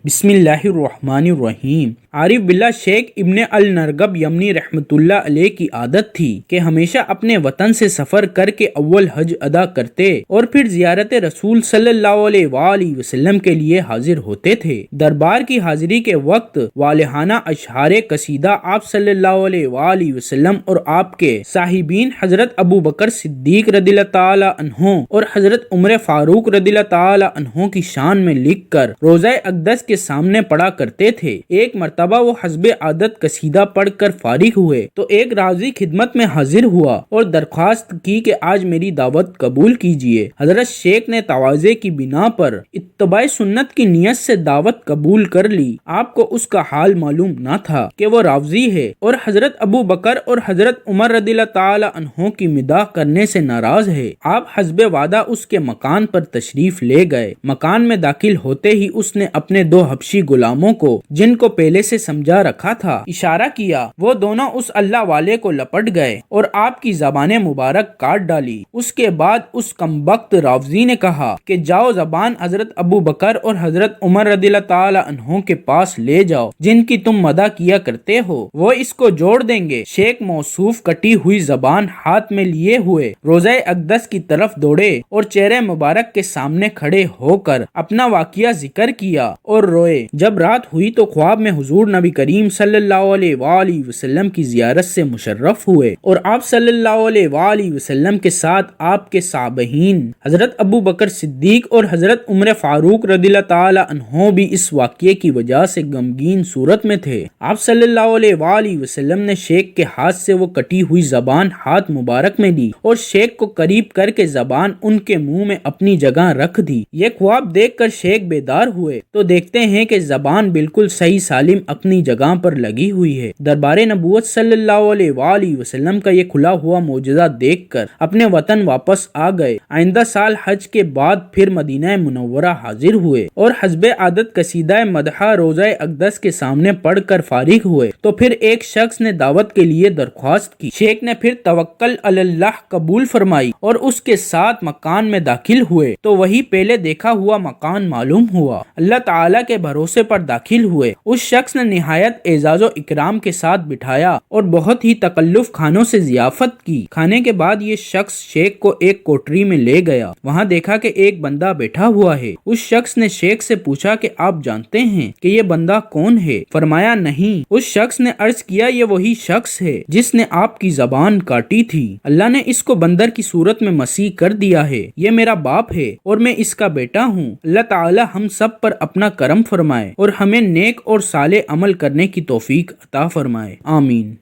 بسم اللہ الرحمن الرحیم۔ عارف باللہ شیخ ابن النرگب یمنی رحمۃ اللہ علیہ کی عادت تھی کہ ہمیشہ اپنے وطن سے سفر کر کے اول حج ادا کرتے اور پھر زیارت رسول صلی اللہ علیہ وآلہ وسلم کے لیے حاضر ہوتے تھے۔ دربار کی حاضری کے وقت والہانہ اشعار قصیدہ آپ صلی اللہ علیہ وآلہ وسلم اور آپ کے صاحبین حضرت ابو بکر صدیق رضی اللہ تعالی عنہ اور حضرت عمر فاروق رضی اللہ تعالی عنہ کی شان میں لکھ کر روضہ اقدس کے سامنے پڑھا کرتے تھے۔ ایک مرتبہ وہ حسب عادت قصیدہ پڑھ کر فارغ ہوئے تو ایک راضی خدمت میں حاضر ہوا اور درخواست کی کہ آج میری دعوت قبول کیجیے۔ حضرت شیخ نے تواضع کی بنا پر اتباع سنت کی نیت سے دعوت قبول کر لی۔ آپ کو اس کا حال معلوم نہ تھا کہ وہ راضی ہے اور حضرت ابو بکر اور حضرت عمر رضی اللہ تعالی عنہ کی مداح کرنے سے ناراض ہے۔ آپ حسب وعدہ اس کے مکان پر تشریف لے گئے۔ مکان میں داخل ہوتے ہی اس نے اپنے دو حبشی غلاموں کو، جن کو پہلے سے سمجھا رکھا تھا، اشارہ کیا۔ وہ دونوں اس اللہ والے کو لپٹ گئے اور آپ کی زبان مبارک کاٹ ڈالی۔ اس کے بعد اس کمبخت راوزی نے کہا کہ جاؤ زبان حضرت ابو بکر اور حضرت عمر رضی اللہ تعالی عنہ کے پاس لے جاؤ جن کی تم مدح کیا کرتے ہو، وہ اس کو جوڑ دیں گے۔ شیخ موصوف کٹی ہوئی زبان ہاتھ میں لیے ہوئے روضہ اقدس کی طرف دوڑے اور چہرے مبارک کے سامنے کھڑے ہو کر اپنا واقعہ ذکر کیا اور روئے۔ جب رات ہوئی تو خواب میں حضور نبی کریم صلی اللہ علیہ وآلہ وسلم کی زیارت سے مشرف ہوئے اور آپ صلی اللہ علیہ وآلہ وسلم کے ساتھ آپ کے صحابین حضرت ابو بکر صدیق اور حضرت عمر فاروق رضی اللہ تعالی عنہ بھی اس واقعے کی وجہ سے غمگین صورت میں تھے۔ آپ صلی اللہ علیہ وآلہ وسلم نے شیخ کے ہاتھ سے وہ کٹی ہوئی زبان ہاتھ مبارک میں لی اور شیخ کو قریب کر کے زبان ان کے منہ میں اپنی جگہ رکھ دی۔ یہ خواب دیکھ کر شیخ بیدار ہوئے تو دیکھتے ہیں کہ زبان بالکل صحیح سالم اپنی جگہ پر لگی ہوئی ہے۔ دربار نبوت صلی اللہ علیہ وآلہ وسلم کا یہ کھلا ہوا معجزہ دیکھ کر اپنے وطن واپس آ گئے۔ آئندہ سال حج کے بعد پھر مدینہ منورہ حاضر ہوئے اور حسب عادت قصیدہ مدح روضہ اقدس کے سامنے پڑھ کر فارغ ہوئے تو پھر ایک شخص نے دعوت کے لیے درخواست کی۔ شیخ نے پھر توکل علی اللہ قبول فرمائی اور اس کے ساتھ مکان میں داخل ہوئے تو وہی پہلے دیکھا ہوا مکان معلوم ہوا۔ اللہ تعالیٰ کے بھروسے پر داخل ہوئے۔ اس شخص نے نہایت اعزاز و اکرام کے ساتھ بٹھایا اور بہت ہی تکلف کھانوں سے ضیافت کی۔ کھانے کے بعد یہ شخص شیخ کو ایک کوٹری میں لے گیا۔ وہاں دیکھا کہ ایک بندہ بیٹھا ہوا ہے۔ اس شخص نے شیخ سے پوچھا کہ آپ جانتے ہیں کہ یہ بندہ کون ہے؟ فرمایا نہیں۔ اس شخص نے عرض کیا یہ وہی شخص ہے جس نے آپ کی زبان کاٹی تھی۔ اللہ نے اس کو بندر کی صورت میں مسیح کر دیا ہے۔ یہ میرا باپ ہے اور میں اس کا بیٹا ہوں۔ اللہ تعالی ہم سب پر اپنا کرم فرمائے اور ہمیں نیک اور صالح عمل کرنے کی توفیق عطا فرمائے، آمین۔